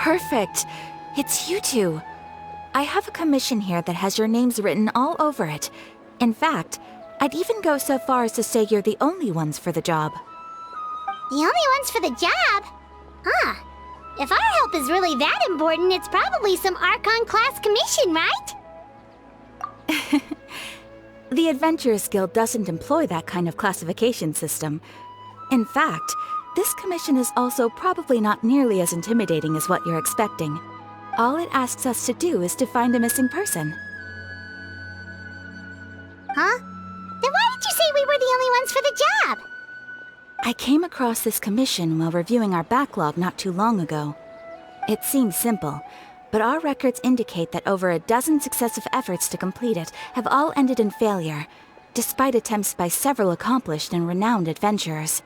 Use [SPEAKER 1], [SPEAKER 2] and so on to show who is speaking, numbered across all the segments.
[SPEAKER 1] Perfect. It's you two. I have a commission here that has your names written all over it. In fact, I'd even go so far as to say you're the only ones for the job.
[SPEAKER 2] The only ones for the job? Huh. If our help is really that important, it's probably some Archon class commission, right?
[SPEAKER 1] The Adventurers Guild doesn't employ that kind of classification system. In fact, this commission is also probably not nearly as intimidating as what you're expecting. All it asks us to do is to find a missing person.
[SPEAKER 2] Huh? Then why did you say we were the only ones for the job?
[SPEAKER 1] I came across this commission while reviewing our backlog not too long ago. It seems simple, but our records indicate that over a dozen successive efforts to complete it have all ended in failure, despite attempts by several accomplished and renowned adventurers.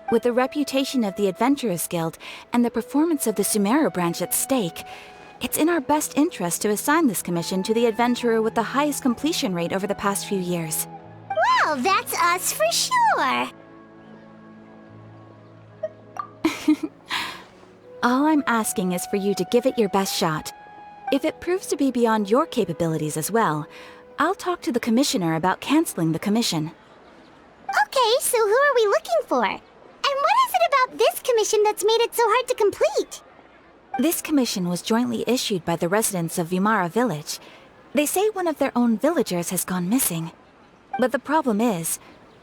[SPEAKER 1] With the reputation of the Adventurers Guild and the performance of the Sumeru branch at stake, it's in our best interest to assign this commission to the adventurer with the highest completion rate over the past few years.
[SPEAKER 2] Well, that's us for sure.
[SPEAKER 1] All I'm asking is for you to give it your best shot. If it proves to be beyond your capabilities as well, I'll talk to the commissioner about canceling the commission.
[SPEAKER 2] Okay, so who are we looking for? And what is it about this commission that's made it so hard to complete?
[SPEAKER 1] This commission was jointly issued by the residents of Vimara Village. They say one of their own villagers has gone missing. But the problem is,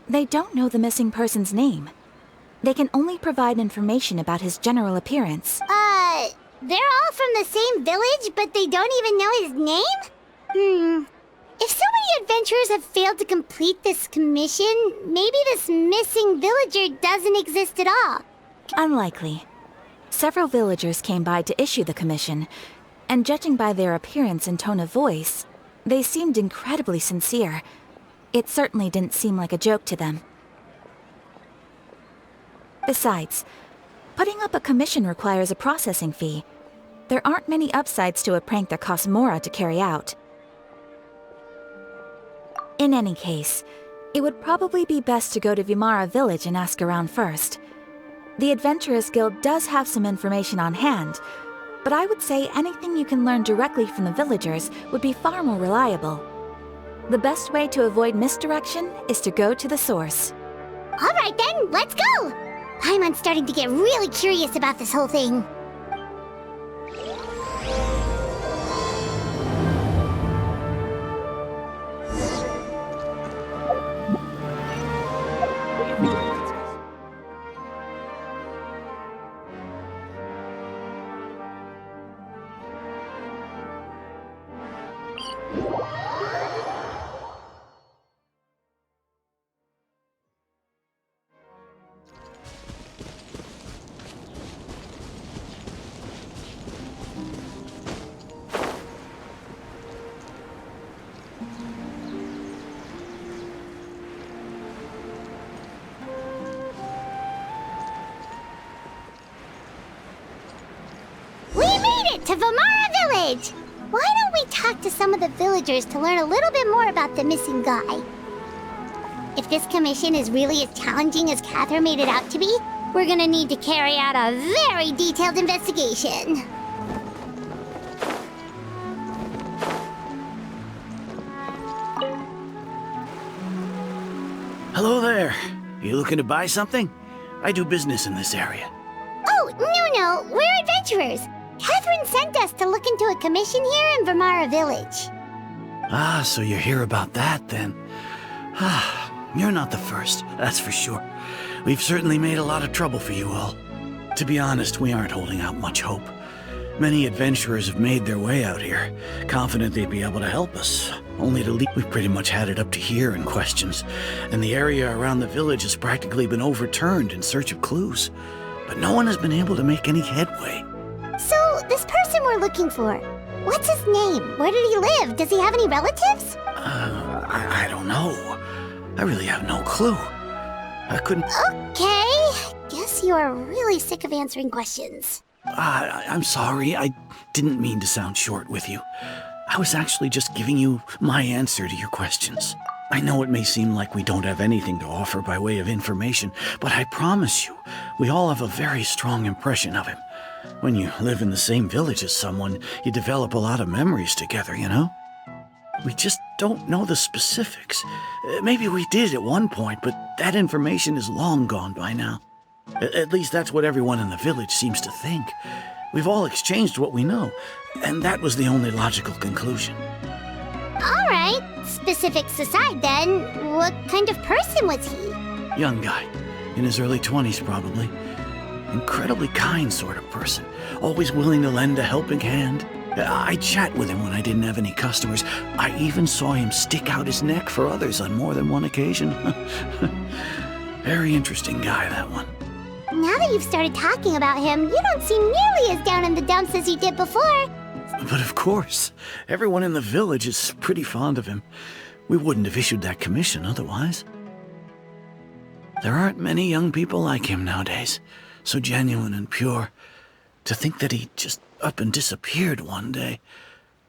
[SPEAKER 1] they don't know the missing person's name. They can only provide information about his general appearance.
[SPEAKER 2] They're all from the same village, but they don't even know his name? If so many adventurers have failed to complete this commission, maybe this missing villager doesn't exist at all.
[SPEAKER 1] Unlikely. Several villagers came by to issue the commission, and judging by their appearance and tone of voice, they seemed incredibly sincere. It certainly didn't seem like a joke to them. Besides, putting up a commission requires a processing fee. There aren't many upsides to a prank that costs Mora to carry out. In any case, it would probably be best to go to Vimara Village and ask around first. The Adventurers Guild does have some information on hand, but I would say anything you can learn directly from the villagers would be far more reliable. The best way to avoid misdirection is to go to the source.
[SPEAKER 2] All right then, let's go! I'm starting to get really curious about this whole thing. To Vimara Village! Why don't we talk to some of the villagers to learn a little bit more about the missing guy? If this commission is really as challenging as Catherine made it out to be, we're gonna need to carry out a very detailed investigation.
[SPEAKER 3] Hello there. You looking to buy something? I do business in this area.
[SPEAKER 2] Oh, no, we're adventurers. Catherine sent us to look into a commission here in Vimara Village.
[SPEAKER 3] Ah, so you're here about that, then. Ah, you're not the first, that's for sure. We've certainly made a lot of trouble for you all. To be honest, we aren't holding out much hope. Many adventurers have made their way out here, confident they'd be able to help us, only to leave. We've pretty much had it up to here in questions, and the area around the village has practically been overturned in search of clues. But no one has been able to make any headway.
[SPEAKER 2] So, this person we're looking for, what's his name? Where did he live? Does he have any relatives?
[SPEAKER 3] I don't know. I really have no clue. I couldn't...
[SPEAKER 2] Okay, guess you are really sick of answering questions.
[SPEAKER 3] I'm sorry, I didn't mean to sound short with you. I was actually just giving you my answer to your questions. I know it may seem like we don't have anything to offer by way of information, but I promise you, we all have a very strong impression of him. When you live in the same village as someone, you develop a lot of memories together, you know? We just don't know the specifics. Maybe we did at one point, but that information is long gone by now. At least that's what everyone in the village seems to think. We've all exchanged what we know, and that was the only logical conclusion.
[SPEAKER 2] All right, specifics aside then, what kind of person was he?
[SPEAKER 3] Young guy, in his early 20s probably. Incredibly kind sort of person, always willing to lend a helping hand. I'd chat with him when I didn't have any customers. I even saw him stick out his neck for others on more than one occasion. Very interesting guy, that one.
[SPEAKER 2] Now that you've started talking about him, you don't seem nearly as down in the dumps as you did before.
[SPEAKER 3] But of course, everyone in the village is pretty fond of him. We wouldn't have issued that commission otherwise. There aren't many young people like him nowadays, so genuine and pure. To think that he just up and disappeared one day.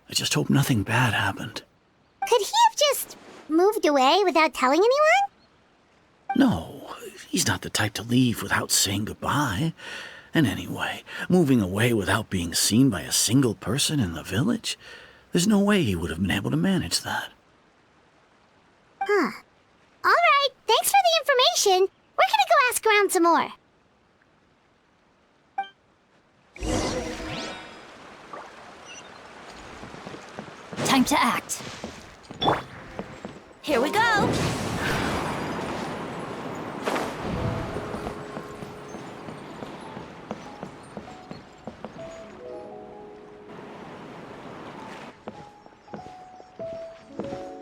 [SPEAKER 3] I just hope nothing bad happened.
[SPEAKER 2] Could he have just moved away without telling anyone?
[SPEAKER 3] No, he's not the type to leave without saying goodbye. And anyway, moving away without being seen by a single person in the village? There's no way he would have been able to manage that.
[SPEAKER 2] Huh. All right, thanks for the information. We're gonna go ask around some more.
[SPEAKER 4] Time to act. Here we go.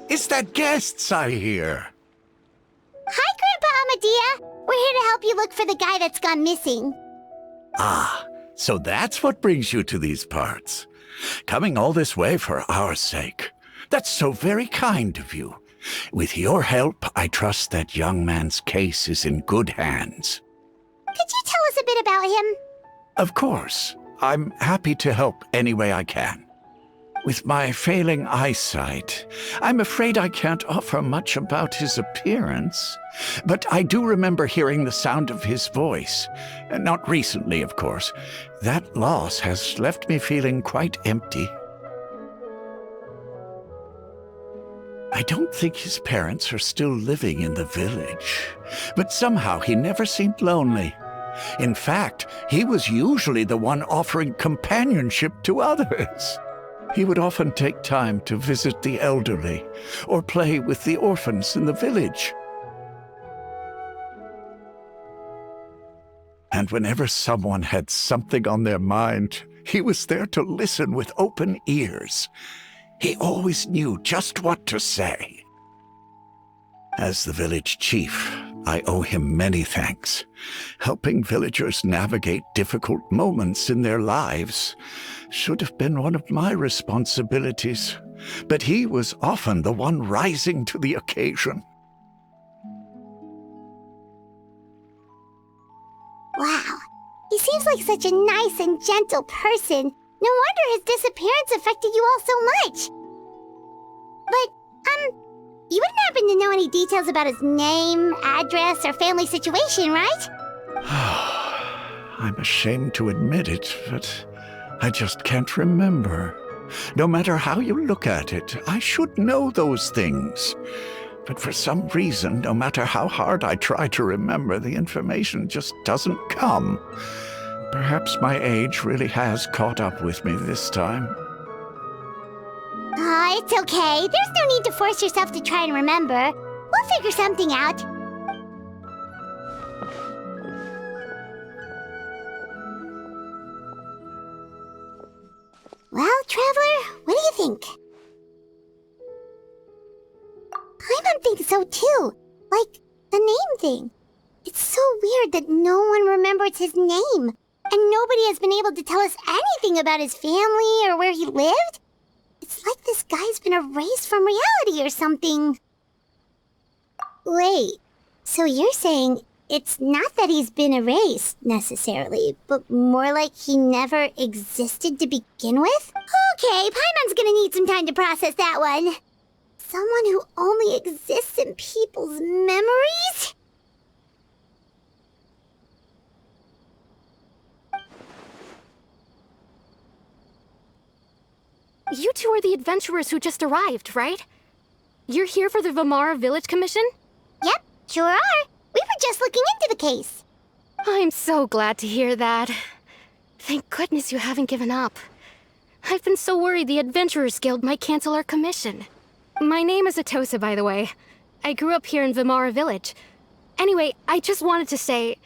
[SPEAKER 5] Is that guests I hear?
[SPEAKER 2] Hi, Grandpa Amadea. We're here to help you look for the guy that's gone missing.
[SPEAKER 5] Ah, so that's what brings you to these parts. Coming all this way for our sake. That's so very kind of you. With your help, I trust that young man's case is in good hands.
[SPEAKER 2] Could you tell us a bit about him?
[SPEAKER 5] Of course. I'm happy to help any way I can. With my failing eyesight, I'm afraid I can't offer much about his appearance. But I do remember hearing the sound of his voice. Not recently, of course. That loss has left me feeling quite empty. I don't think his parents are still living in the village, but somehow he never seemed lonely. In fact, he was usually the one offering companionship to others. He would often take time to visit the elderly or play with the orphans in the village. And whenever someone had something on their mind, he was there to listen with open ears. He always knew just what to say. As the village chief, I owe him many thanks. Helping villagers navigate difficult moments in their lives should have been one of my responsibilities, but he was often the one rising to the occasion.
[SPEAKER 2] Wow, he seems like such a nice and gentle person. No wonder his disappearance affected you all so much. But, you wouldn't happen to know any details about his name, address, or family situation, right?
[SPEAKER 5] I'm ashamed to admit it, but I just can't remember. No matter how you look at it, I should know those things. But for some reason, no matter how hard I try to remember, the information just doesn't come. Perhaps my age really has caught up with me this time.
[SPEAKER 2] It's okay. There's no need to force yourself to try and remember. We'll figure something out. Well, Traveler, what do you think? Paimon thinks so too. Like, the name thing. It's so weird that no one remembers his name. And nobody has been able to tell us anything about his family or where he lived. It's like this guy's been erased from reality or something. Wait, so you're saying it's not that he's been erased, necessarily, but more like he never existed to begin with? Okay, Paimon's gonna need some time to process that one. Someone who only exists in people's memories?
[SPEAKER 6] You two are the adventurers who just arrived, right? You're here for the Vamara Village Commission?
[SPEAKER 2] Yep, sure are. We were just looking into the case.
[SPEAKER 6] I'm so glad to hear that. Thank goodness you haven't given up. I've been so worried the Adventurers Guild might cancel our commission. My name is Atosa, by the way. I grew up here in Vamara Village. Anyway, I just wanted to say,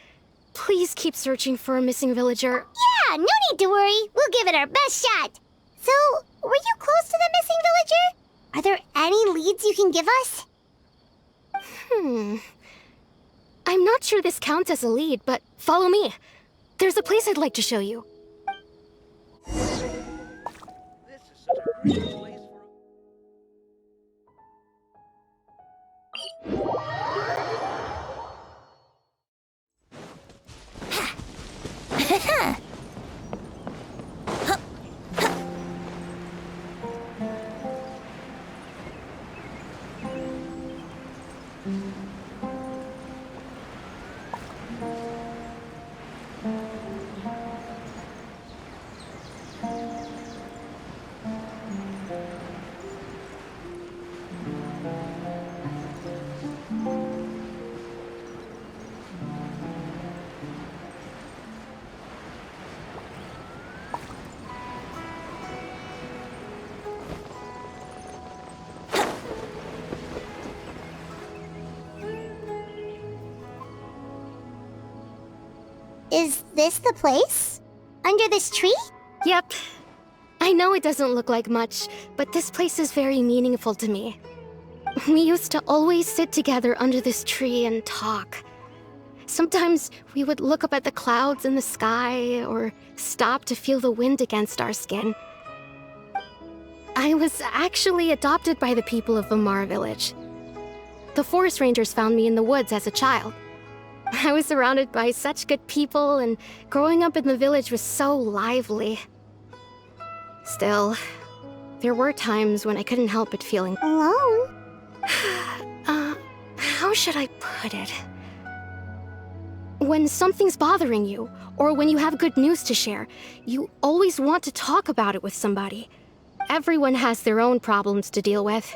[SPEAKER 6] please keep searching for a missing villager.
[SPEAKER 2] Yeah, no need to worry. We'll give it our best shot. So, were you close to the missing villager? Are there any leads you can give us?
[SPEAKER 6] I'm not sure this counts as a lead, but follow me. There's a place I'd like to show you.
[SPEAKER 7] This is such a great place for
[SPEAKER 2] Is this the place? Under this tree?
[SPEAKER 6] Yep. I know it doesn't look like much, but this place is very meaningful to me. We used to always sit together under this tree and talk. Sometimes we would look up at the clouds in the sky, or stop to feel the wind against our skin. I was actually adopted by the people of Vamara Village. The forest rangers found me in the woods as a child. I was surrounded by such good people, and growing up in the village was so lively. Still, there were times when I couldn't help but feeling
[SPEAKER 2] Alone?
[SPEAKER 6] How should I put it? When something's bothering you, or when you have good news to share, you always want to talk about it with somebody. Everyone has their own problems to deal with.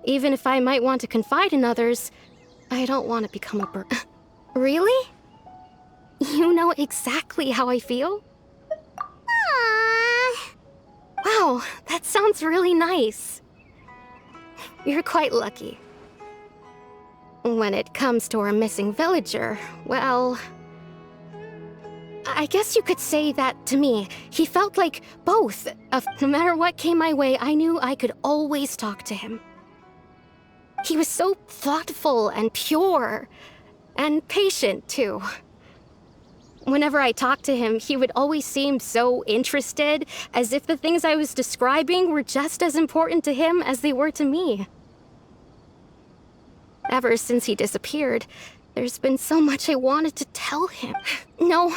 [SPEAKER 6] Even if I might want to confide in others, I don't want to become a burden. Really? You know exactly how I feel?
[SPEAKER 2] Aww.
[SPEAKER 6] Wow, that sounds really nice. You're quite lucky. When it comes to our missing villager, well, I guess you could say that to me. He felt like both. No matter what came my way, I knew I could always talk to him. He was so thoughtful and pure, and patient too. Whenever I talked to him, he would always seem so interested, as if the things I was describing were just as important to him as they were to me. Ever since he disappeared, there's been so much I wanted to tell him. No,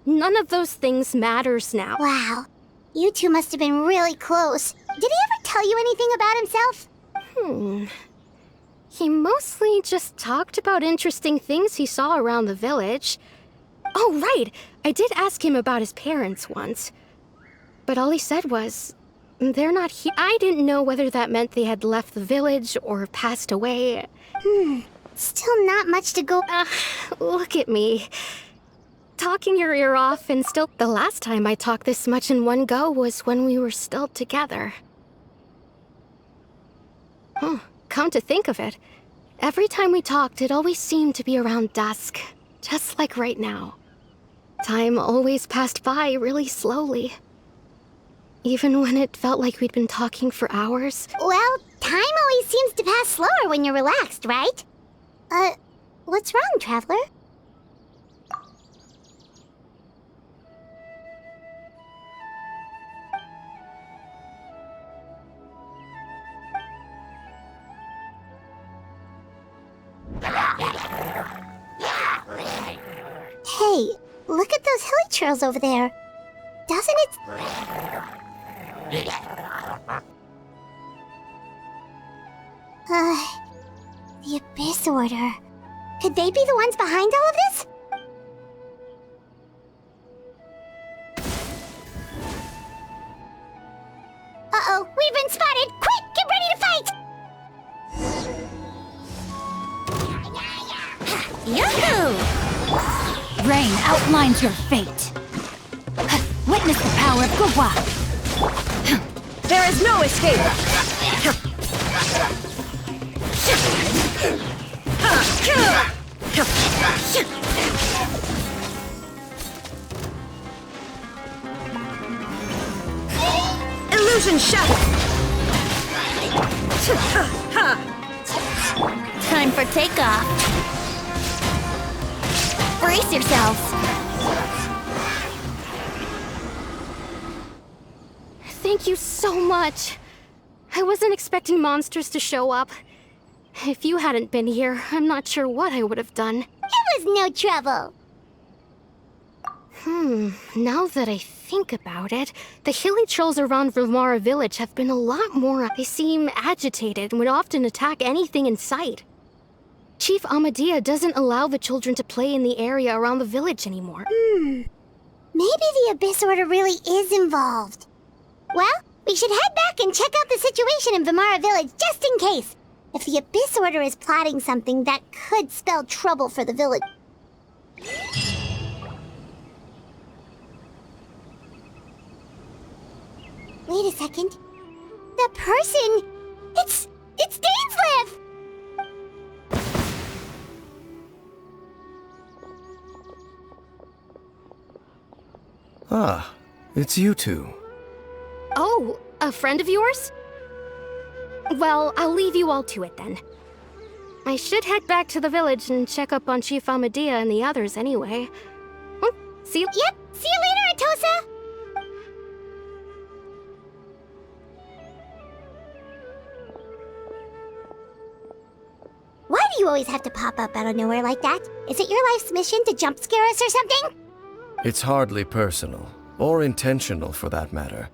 [SPEAKER 6] none of those things matters now.
[SPEAKER 2] Wow. You two must have been really close. Did he ever tell you anything about himself?
[SPEAKER 6] He mostly just talked about interesting things he saw around the village. Oh, right! I did ask him about his parents once. But all he said was, they're not here. I didn't know whether that meant they had left the village or passed away.
[SPEAKER 2] Still not much to go...
[SPEAKER 6] Look at me. Talking your ear off, and still... The last time I talked this much in one go was when we were still together. Come to think of it, every time we talked, it always seemed to be around dusk, just like right now. Time always passed by really slowly. Even when it felt like we'd been talking for hours.
[SPEAKER 2] Well, time always seems to pass slower when you're relaxed, right? What's wrong, Traveler? Hey, look at those hilly trails over there. Doesn't it... The Abyss Order. Could they be the ones behind all of this? Uh-oh, we've been spotted! Quick, get ready to fight!
[SPEAKER 4] Yahoo! Rain outlines your fate. Witness the power of Gua.
[SPEAKER 8] There is no escape! Illusion shattered!
[SPEAKER 4] Time for takeoff. Brace yourselves.
[SPEAKER 6] Thank you so much. I wasn't expecting monsters to show up. If you hadn't been here, I'm not sure what I would have done.
[SPEAKER 2] It was no trouble.
[SPEAKER 6] Now that I think about it, the hilly trolls around Vimara village have been a lot more. They seem agitated and would often attack anything in sight. Chief Amadea doesn't allow the children to play in the area around the village anymore.
[SPEAKER 2] Maybe the Abyss Order really is involved. Well, we should head back and check out the situation in Vimara village just in case. If the Abyss Order is plotting something that could spell trouble for the village. Wait a second. The person... It's Dainsleif!
[SPEAKER 9] Ah, it's you two.
[SPEAKER 6] Oh, a friend of yours? Well, I'll leave you all to it then. I should head back to the village and check up on Chief Amadea and the others anyway. See you.
[SPEAKER 2] Yep, see you later, Atosa! Why do you always have to pop up out of nowhere like that? Is it your life's mission to jump scare us or something?
[SPEAKER 9] It's hardly personal, or intentional for that matter.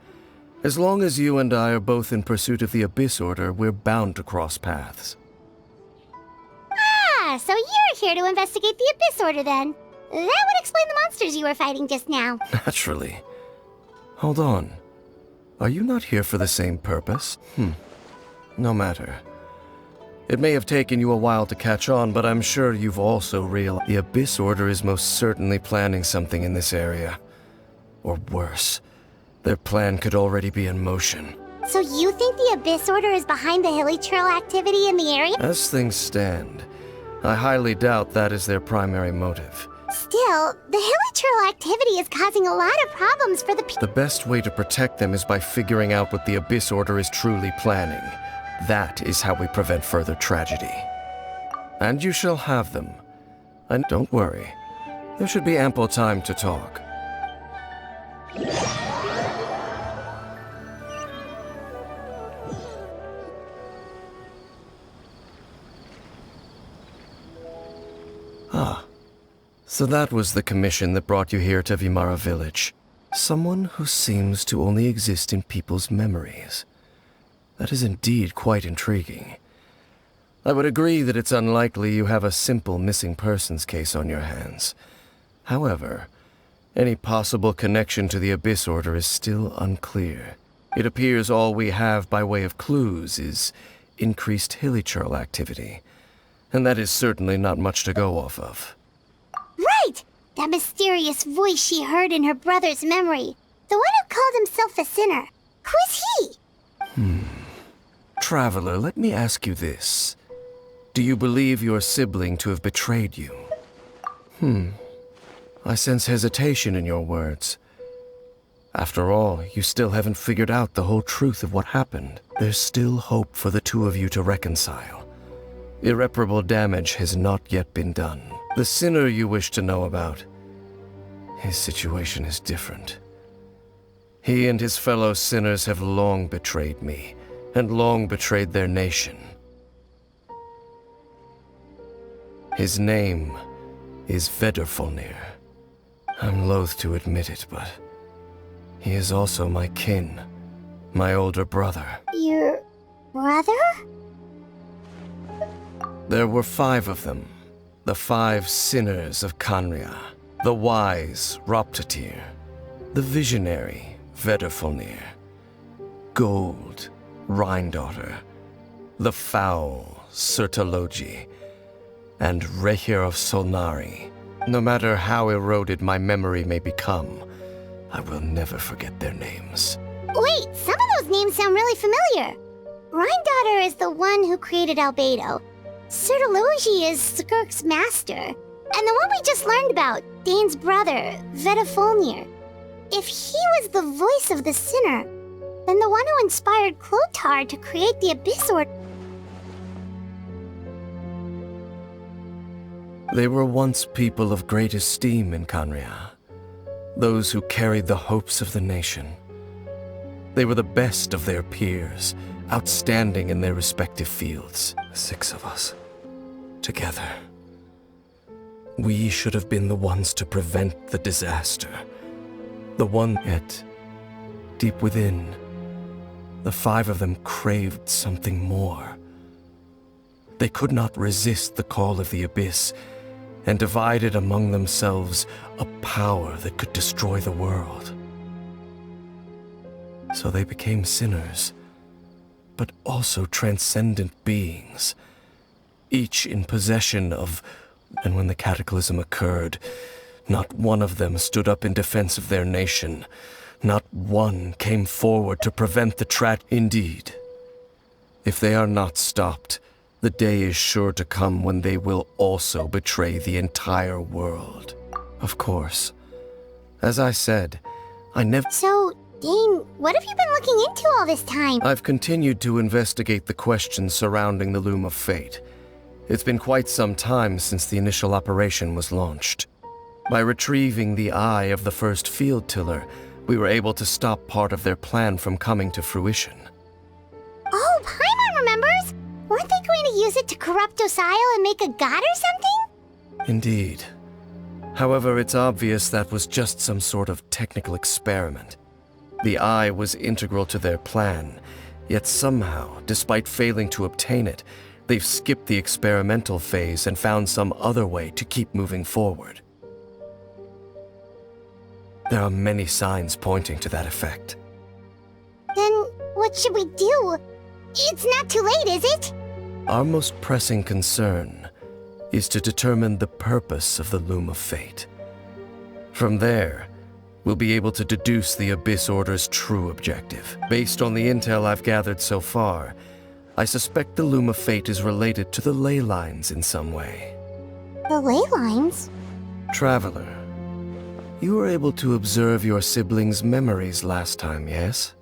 [SPEAKER 9] As long as you and I are both in pursuit of the Abyss Order, we're bound to cross paths.
[SPEAKER 2] Ah, so you're here to investigate the Abyss Order then. That would explain the monsters you were fighting just now.
[SPEAKER 9] Naturally. Hold on. Are you not here for the same purpose? No matter. It may have taken you a while to catch on, but I'm sure you've also realized the Abyss Order is most certainly planning something in this area. Or worse, their plan could already be in motion.
[SPEAKER 2] So you think the Abyss Order is behind the hilly trail activity in the area?
[SPEAKER 9] As things stand, I highly doubt that is their primary motive.
[SPEAKER 2] Still, the hilly trail activity is causing a lot of problems for the people.
[SPEAKER 9] The best way to protect them is by figuring out what the Abyss Order is truly planning. That is how we prevent further tragedy. And you shall have them. And don't worry, there should be ample time to talk. Ah, so that was the commission that brought you here to Vimara village. Someone who seems to only exist in people's memories. That is indeed quite intriguing. I would agree that it's unlikely you have a simple missing persons case on your hands. However, any possible connection to the Abyss Order is still unclear. It appears all we have by way of clues is increased hilly trail activity, and that is certainly not much to go off of.
[SPEAKER 2] Right! That mysterious voice she heard in her brother's memory. The one who called himself a sinner. Who is he?
[SPEAKER 9] Traveler, let me ask you this. Do you believe your sibling to have betrayed you? I sense hesitation in your words. After all, you still haven't figured out the whole truth of what happened. There's still hope for the two of you to reconcile. Irreparable damage has not yet been done. The sinner you wish to know about, his situation is different. He and his fellow sinners have long betrayed me, and long betrayed their nation. His name is Vedrfolnir. I'm loath to admit it, but he is also my kin, my older brother.
[SPEAKER 2] Your brother?
[SPEAKER 9] There were 5 of them. The 5 sinners of Canria. The wise Roptatir. The visionary Vedderfolnir. Gold Rhindaughter. The foul Sertologi. And Rehir of Solnari. No matter how eroded my memory may become, I will never forget their names.
[SPEAKER 2] Wait, some of those names sound really familiar. Rhindaughter is the one who created Albedo. Sertologi is Skirk's master. And the one we just learned about, Dane's brother, Vedderfolnir. If he was the voice of the sinner, then the one who inspired Clothar to create the Abyss Order.
[SPEAKER 9] They were once people of great esteem in Canria. Those who carried the hopes of the nation. They were the best of their peers, outstanding in their respective fields. 6 of us, together. We should have been the ones to prevent the disaster. The one, yet, deep within, the 5 of them craved something more. They could not resist the call of the Abyss, and divided among themselves a power that could destroy the world. So they became sinners, but also transcendent beings, each in possession of... And when the cataclysm occurred, not one of them stood up in defense of their nation. Not one came forward to prevent the Indeed, if they are not stopped, the day is sure to come when they will also betray the entire world. Of course. As I said, I never...
[SPEAKER 2] So, Dane, what have you been looking into all this time?
[SPEAKER 9] I've continued to investigate the questions surrounding the Loom of Fate. It's been quite some time since the initial operation was launched. By retrieving the eye of the first field tiller, we were able to stop part of their plan from coming to fruition.
[SPEAKER 2] Oh, Paimon remembers! Weren't they going to use it to corrupt Osile and make a god or something?
[SPEAKER 9] Indeed. However, it's obvious that was just some sort of technical experiment. The eye was integral to their plan, yet somehow, despite failing to obtain it, they've skipped the experimental phase and found some other way to keep moving forward. There are many signs pointing to that effect.
[SPEAKER 2] Then what should we do? It's not too late, is it?
[SPEAKER 9] Our most pressing concern is to determine the purpose of the Loom of Fate. From there, we'll be able to deduce the Abyss Order's true objective. Based on the intel I've gathered so far, I suspect the Loom of Fate is related to the ley lines in some way.
[SPEAKER 2] The ley lines?
[SPEAKER 9] Traveler, you were able to observe your siblings' memories last time, yes?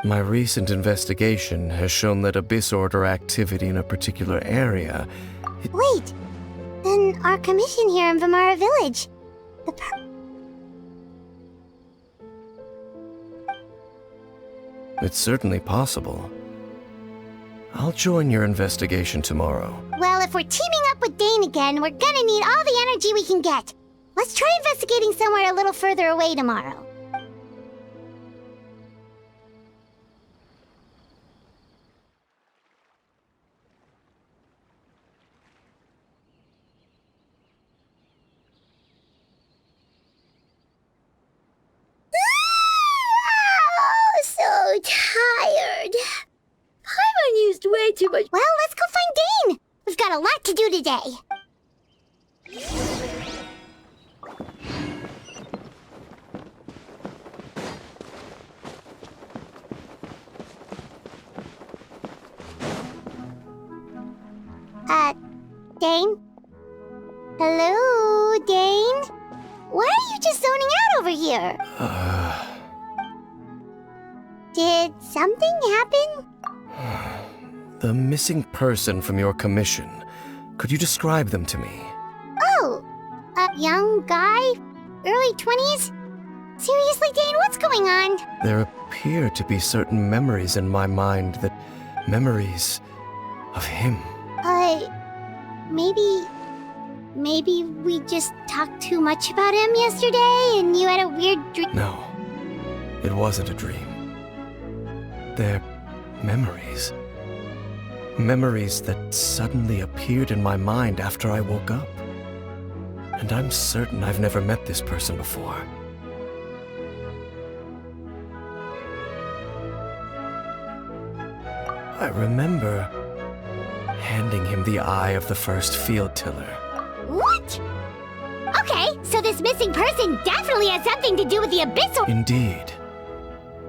[SPEAKER 9] My recent investigation has shown that Abyss Order activity in a particular area...
[SPEAKER 2] Wait! Then our commission here in Vimara Village...
[SPEAKER 9] It's certainly possible. I'll join your investigation tomorrow.
[SPEAKER 2] Well, if we're teaming up with Dane again, we're gonna need all the energy we can get. Let's try investigating somewhere a little further away tomorrow. So tired. Paimon used way too much. Well, let's go find Dane. We've got a lot to do today. Dane? Hello, Dane? Why are you just zoning out over here? Did something happen?
[SPEAKER 9] The missing person from your commission. Could you describe them to me?
[SPEAKER 2] Oh, a young guy? Early 20s? Seriously, Dane, what's going on?
[SPEAKER 9] There appear to be certain memories in my mind that... memories of him.
[SPEAKER 2] Maybe we just talked too much about him yesterday and you had a weird dream?
[SPEAKER 9] No, it wasn't a dream. They're memories. Memories that suddenly appeared in my mind after I woke up. And I'm certain I've never met this person before. I remember handing him the eye of the first field tiller.
[SPEAKER 2] What? Okay, so this missing person definitely has something to do with the Abyss or—
[SPEAKER 9] Indeed.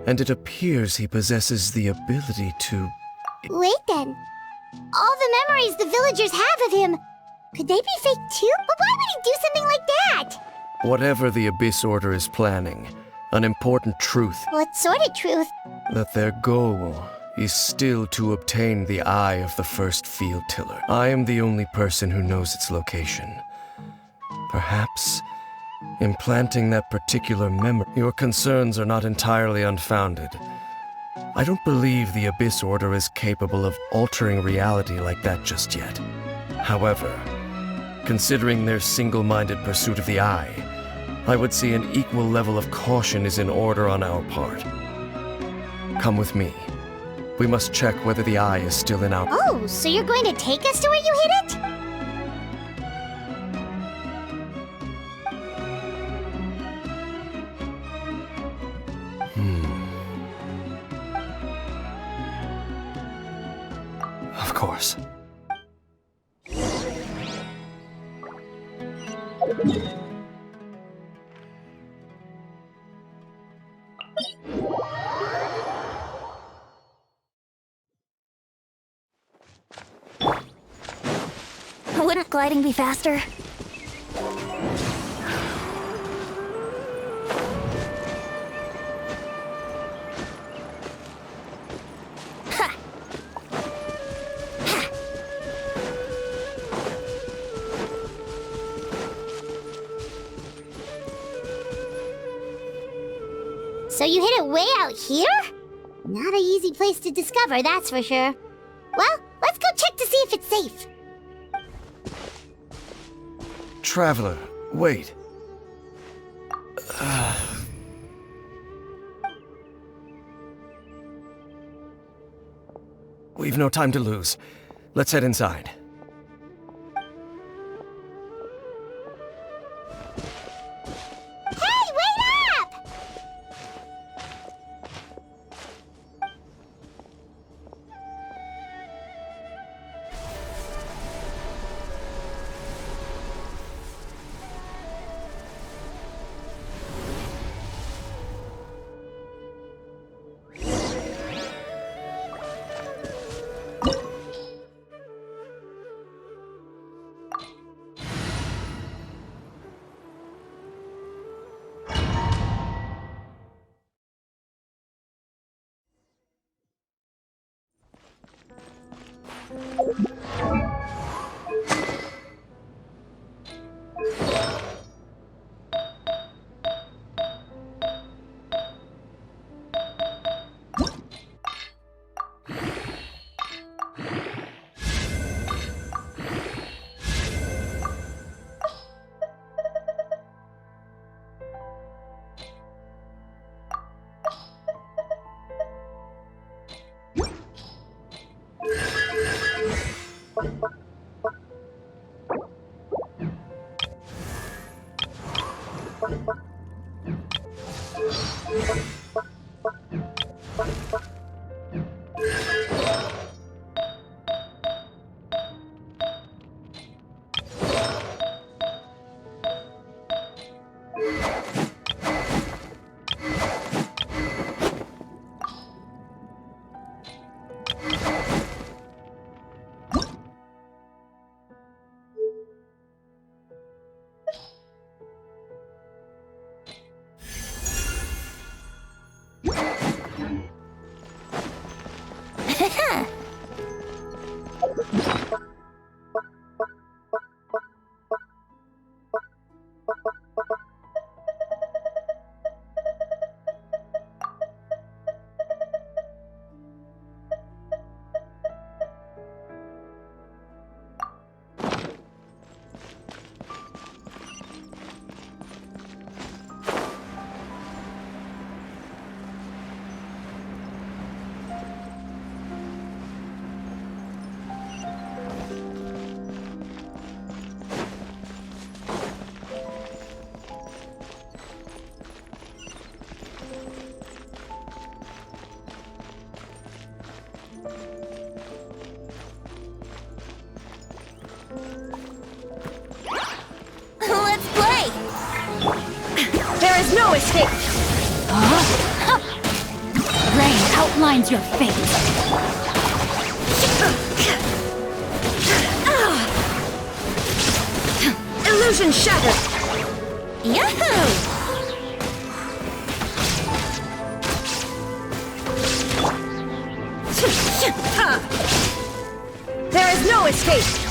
[SPEAKER 9] And it appears he possesses the ability to...
[SPEAKER 2] Wait then. All the memories the villagers have of him, could they be fake too? But why would he do something like that?
[SPEAKER 9] Whatever the Abyss Order is planning, an important truth.
[SPEAKER 2] What sort of truth?
[SPEAKER 9] That their goal is still to obtain the eye of the first field tiller. I am the only person who knows its location. Perhaps implanting that particular memory. Your concerns are not entirely unfounded. I don't believe the Abyss Order is capable of altering reality like that just yet. However, considering their single-minded pursuit of the eye, I would say an equal level of caution is in order on our part. Come with me. We must check whether the eye is still in our...
[SPEAKER 2] Oh, so you're going to take us to where you hid it?
[SPEAKER 9] Of course.
[SPEAKER 4] Wouldn't gliding be faster?
[SPEAKER 2] So you hid it way out here? Not an easy place to discover, that's for sure. Well, let's go check to see if it's safe.
[SPEAKER 9] Traveler, wait. We've no time to lose. Let's head inside.
[SPEAKER 2] Hey, wait up!
[SPEAKER 8] There is no escape!
[SPEAKER 4] Rain outlines your fate.
[SPEAKER 8] Illusion shattered!
[SPEAKER 4] Yahoo!
[SPEAKER 8] There is no escape!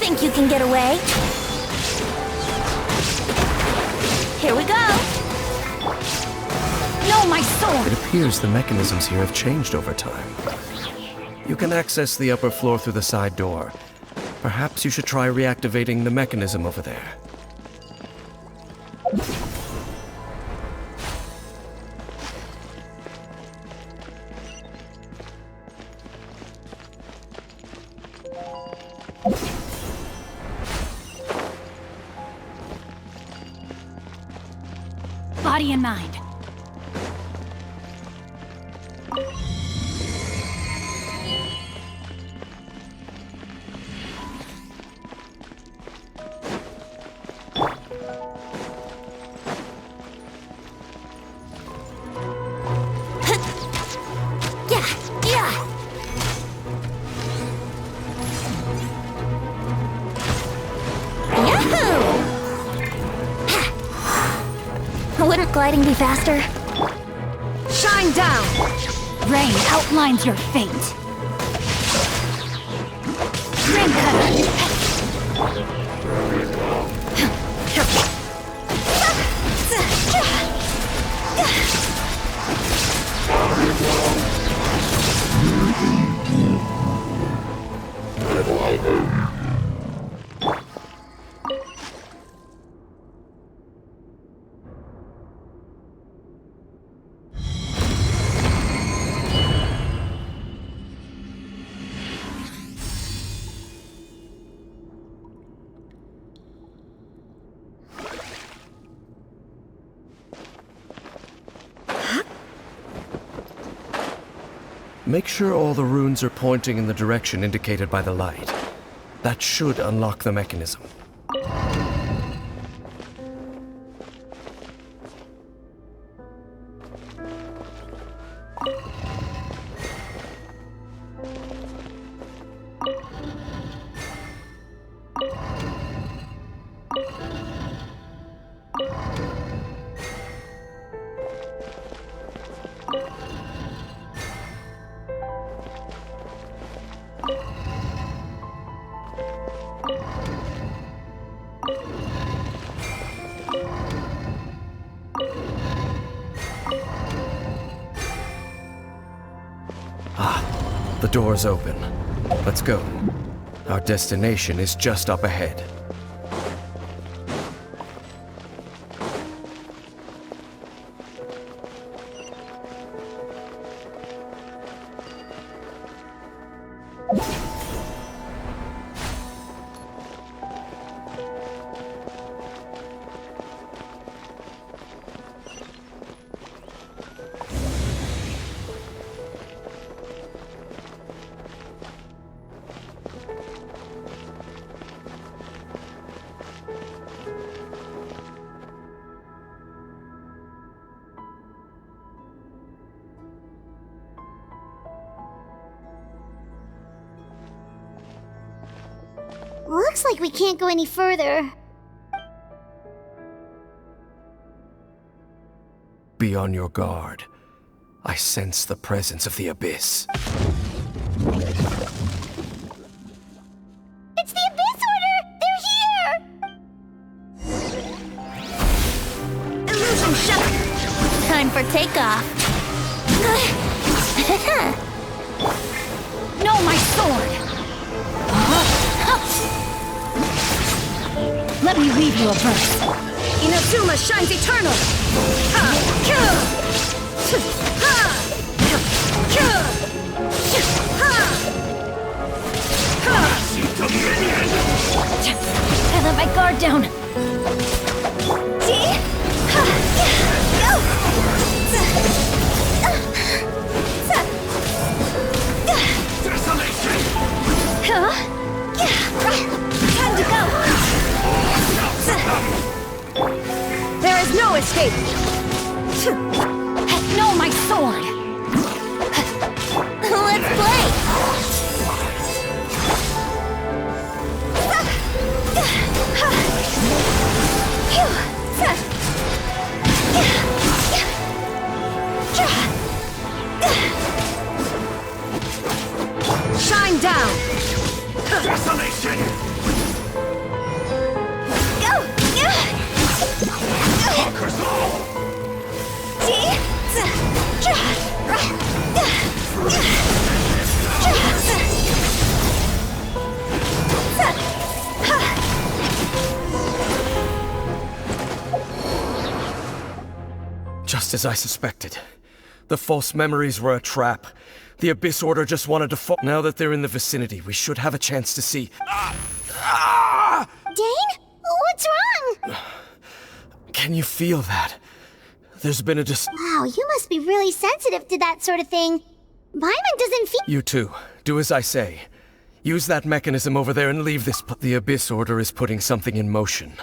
[SPEAKER 4] Think you can get away? Here we go! No, my sword!
[SPEAKER 9] It appears the mechanisms here have changed over time. You can access the upper floor through the side door. Perhaps you should try reactivating the mechanism over there.
[SPEAKER 4] Body and mind. Wouldn't gliding be faster?
[SPEAKER 8] Shine down!
[SPEAKER 4] Rain outlines your fate. Rain
[SPEAKER 9] Make sure all the runes are pointing in the direction indicated by the light. That should unlock the mechanism. The door's open. Let's go. Our destination is just up ahead.
[SPEAKER 2] Looks like we can't go any further.
[SPEAKER 9] Be on your guard. I sense the presence of the abyss.
[SPEAKER 2] It's the Abyss Order! They're here!
[SPEAKER 8] Illusion shattered!
[SPEAKER 4] Time for takeoff. No, my sword! Let me leave you a verse.
[SPEAKER 8] Inazuma shines eternal! Ha! Kill! Ha! Kill! Ha! Ha!
[SPEAKER 4] I let my guard down. See?
[SPEAKER 9] As I suspected. The false memories were a trap. The Abyss Order just wanted to fall. Now that they're in the vicinity, we should have a chance to see.
[SPEAKER 2] Dane? What's wrong?
[SPEAKER 9] Can you feel that? There's been a
[SPEAKER 2] Wow, you must be really sensitive to that sort of thing. Paimon doesn't feel—
[SPEAKER 9] You too. Do as I say. Use that mechanism over there and leave this. The Abyss Order is putting something in motion.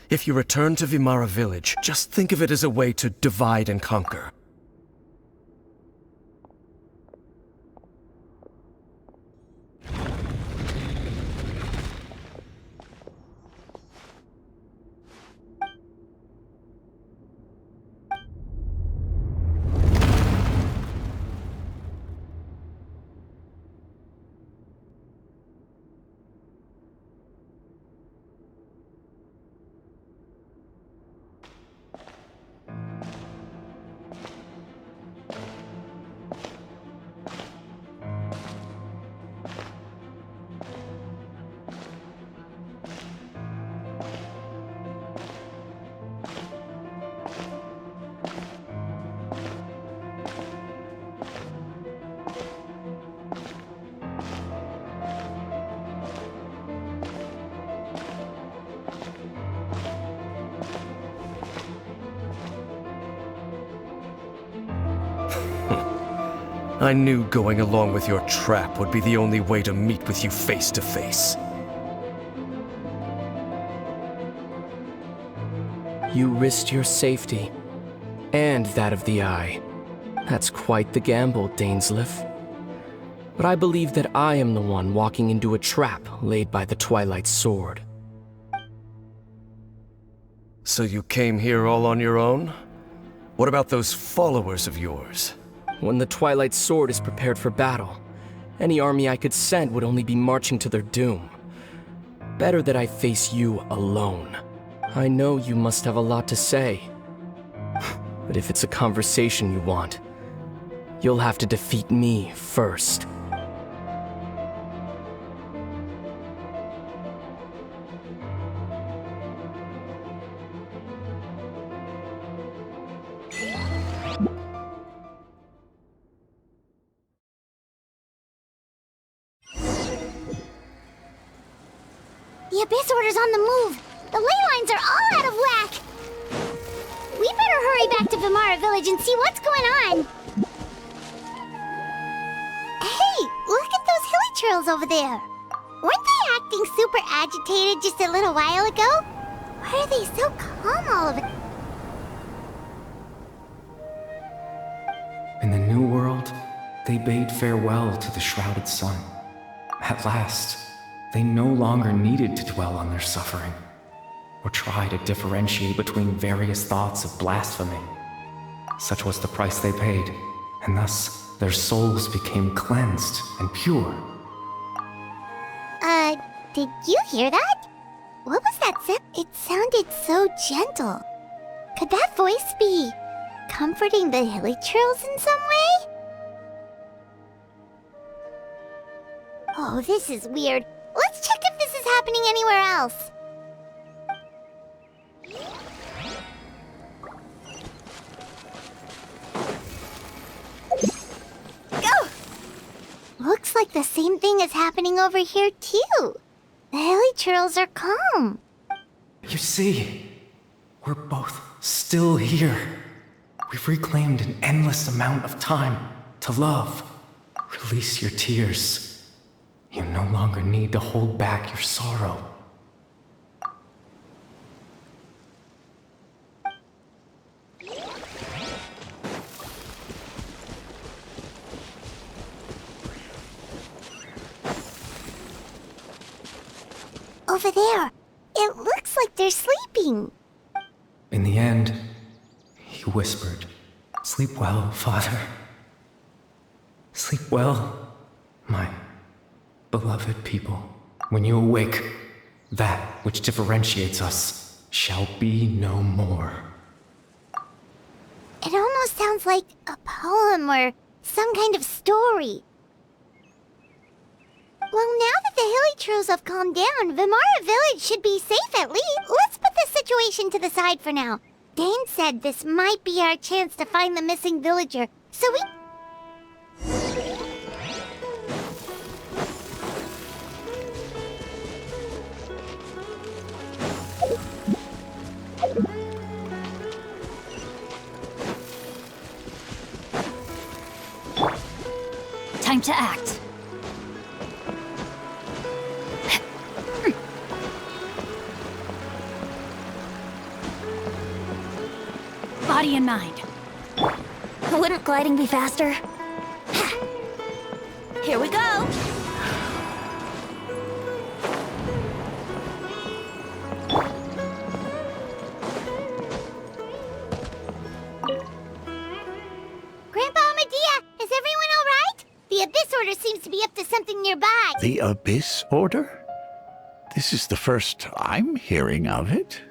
[SPEAKER 9] If you return to Vimara Village, just think of it as a way to divide and conquer. I knew going along with your trap would be the only way to meet with you face to face.
[SPEAKER 10] You risked your safety, and that of the Eye. That's quite the gamble, Dainsleif. But I believe that I am the one walking into a trap laid by the Twilight Sword.
[SPEAKER 9] So you came here all on your own? What about those followers of yours?
[SPEAKER 10] When the Twilight Sword is prepared for battle, any army I could send would only be marching to their doom. Better that I face you alone. I know you must have a lot to say. But if it's a conversation you want, you'll have to defeat me first.
[SPEAKER 2] The Abyss Order's on the move. The ley lines are all out of whack. We better hurry back to Vimara Village and see what's going on. Hey, look at those hilly trails over there. Weren't they acting super agitated just a little while ago? Why are they so calm all of it?
[SPEAKER 11] In the New World, they bade farewell to the shrouded sun. At last, they no longer needed to dwell on their suffering, or try to differentiate between various thoughts of blasphemy. Such was the price they paid, and thus their souls became cleansed and pure.
[SPEAKER 2] Did you hear that? What was that sound? It sounded so gentle. Could that voice be comforting the hilly trails in some way? Oh, this is weird. Let's check if this is happening anywhere else. Go! Looks like the same thing is happening over here too. The hilly trails are calm.
[SPEAKER 11] You see, we're both still here. We've reclaimed an endless amount of time to love. Release your tears. You no longer need to hold back your sorrow.
[SPEAKER 2] Over there. It looks like they're sleeping.
[SPEAKER 11] In the end, he whispered, "Sleep well, Father. Sleep well, my beloved people. When you awake, that which differentiates us shall be no more."
[SPEAKER 2] It almost sounds like a poem or some kind of story. Well, now that the hilly trails have calmed down, Vimara Village should be safe at least. Let's put this situation to the side for now. Dane said this might be our chance to find the missing villager, so we...
[SPEAKER 4] Time to act. Body and mind.
[SPEAKER 1] Wouldn't gliding be faster? Here we go!
[SPEAKER 2] Grandpa Medea, is everyone all right? The Abyss Order seems to be up to something nearby.
[SPEAKER 5] The Abyss Order? This is the first I'm hearing of it.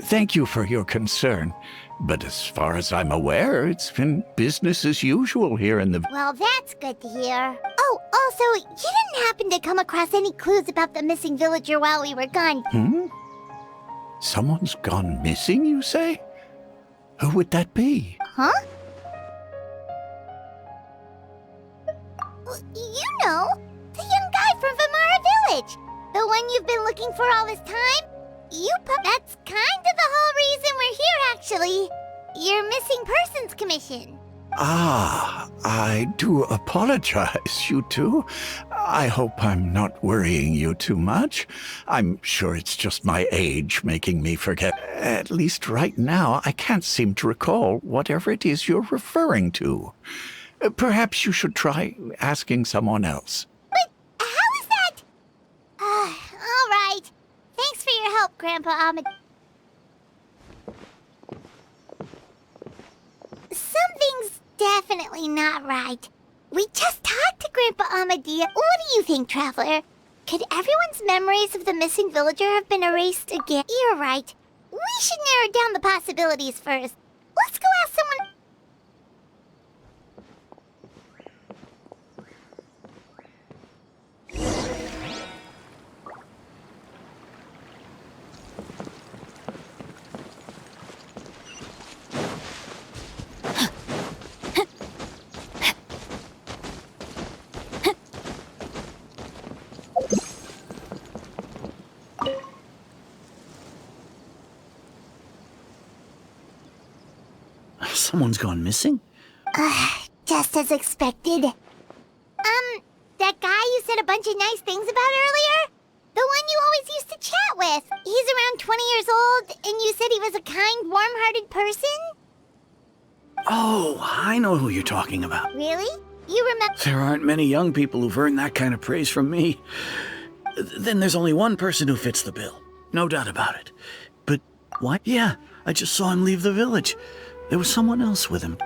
[SPEAKER 5] Thank you for your concern, but as far as I'm aware, it's been business as usual here in the...
[SPEAKER 2] Well, that's good to hear. Oh, also, you didn't happen to come across any clues about the missing villager while we were gone?
[SPEAKER 5] Someone's gone missing, you say? Who would that be?
[SPEAKER 2] Huh? You know, the young guy from Vimara Village. The one you've been looking for all this time. That's kind of the whole reason we're here, actually. Your missing persons commission.
[SPEAKER 5] Ah, I do apologize, you two. I hope I'm not worrying you too much. I'm sure it's just my age making me forget. At least right now, I can't seem to recall whatever it is you're referring to. Perhaps you should try asking someone else.
[SPEAKER 2] But how is that? All right. Thanks for your help, Grandpa Ahmed. Something's definitely not right. We just talked to Grandpa Ahmadiyya. What do you think, Traveler? Could everyone's memories of the missing villager have been erased again? You're right. We should narrow down the possibilities first. Let's go ask someone...
[SPEAKER 3] Someone's gone missing?
[SPEAKER 2] Just as expected. That guy you said a bunch of nice things about earlier? The one you always used to chat with. He's around 20 years old, and you said he was a kind, warm-hearted person?
[SPEAKER 3] Oh, I know who you're talking about.
[SPEAKER 2] Really? You remember?
[SPEAKER 3] There aren't many young people who've earned that kind of praise from me. Then there's only one person who fits the bill. No doubt about it. But what? Yeah, I just saw him leave the village. There was someone else with him.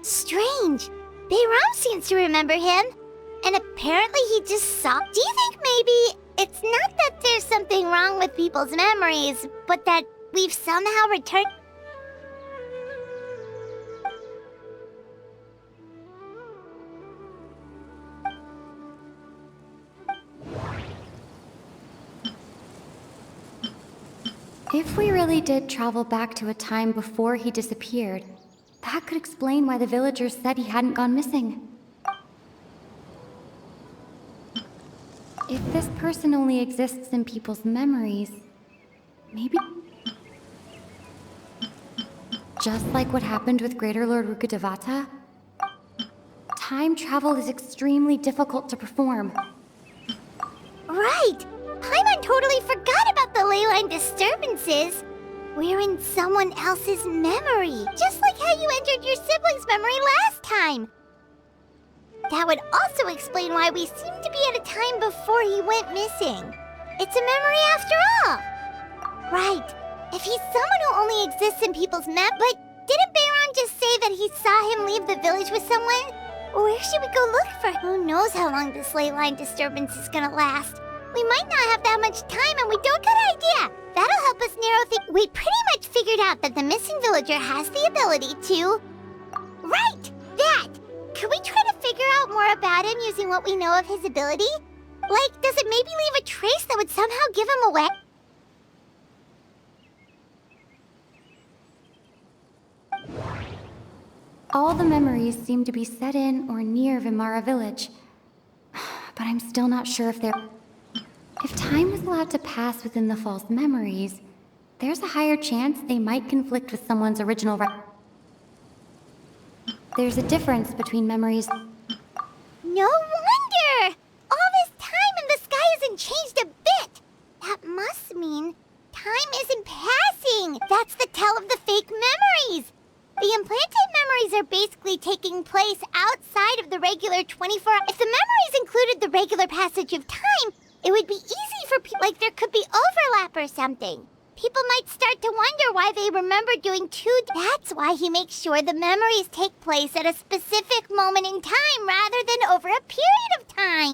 [SPEAKER 2] Strange. Bayram seems to remember him. And apparently he just saw... Do you think maybe it's not that there's something wrong with people's memories, but that we've somehow returned...
[SPEAKER 12] If we really did travel back to a time before he disappeared, that could explain why the villagers said he hadn't gone missing. If this person only exists in people's memories, maybe... Just like what happened with Greater Lord Rukkhadevata, time travel is extremely difficult to perform.
[SPEAKER 2] Right! Paimon totally forgot about the leyline disturbances. We're in someone else's memory, just like how you entered your sibling's memory last time. That would also explain why we seem to be at a time before he went missing. It's a memory after all. Right. If he's someone who only exists in people's but didn't Bayron just say that he saw him leave the village with someone? Where should we go look for? Who knows how long this leyline disturbance is gonna last? We might not have that much time, and we don't get an idea. That'll help us narrow things. We pretty much figured out that the missing villager has the ability to... Right! That! Could we try to figure out more about him using what we know of his ability? Like, does it maybe leave a trace that would somehow give him away?
[SPEAKER 12] All the memories seem to be set in or near Vimara village. But I'm still not sure if they're... If time is allowed to pass within the false memories, there's a higher chance they might conflict with someone's original There's a difference between memories.
[SPEAKER 2] No wonder! All this time and the sky hasn't changed a bit! That must mean time isn't passing! That's the tell of the fake memories! The implanted memories are basically taking place outside of the regular 24 hours. If the memories included the regular passage of time, it would be easy for people, like there could be overlap or something. People might start to wonder why they remember doing That's why he makes sure the memories take place at a specific moment in time rather than over a period of time.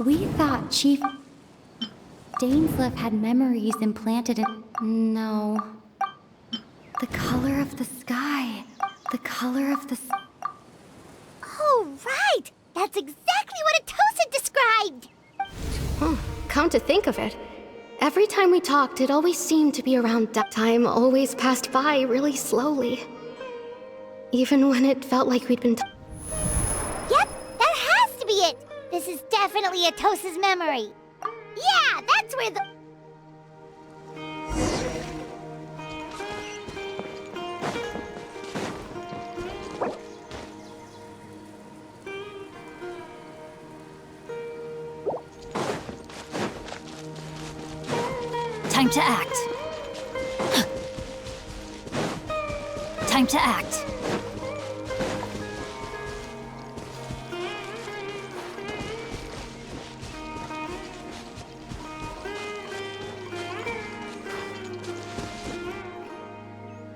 [SPEAKER 12] We thought Chief Dainsleif had memories implanted in... No. The color of the sky. The color of the...
[SPEAKER 2] Oh, right! That's exactly what Atosa described!
[SPEAKER 6] Come to think of it, every time we talked, it always seemed to be around that time always passed by really slowly. Even when it felt like we'd been...
[SPEAKER 2] Yep, that has to be it! This is definitely Atosa's memory. Yeah, that's where the...
[SPEAKER 4] Time to act. Time to act.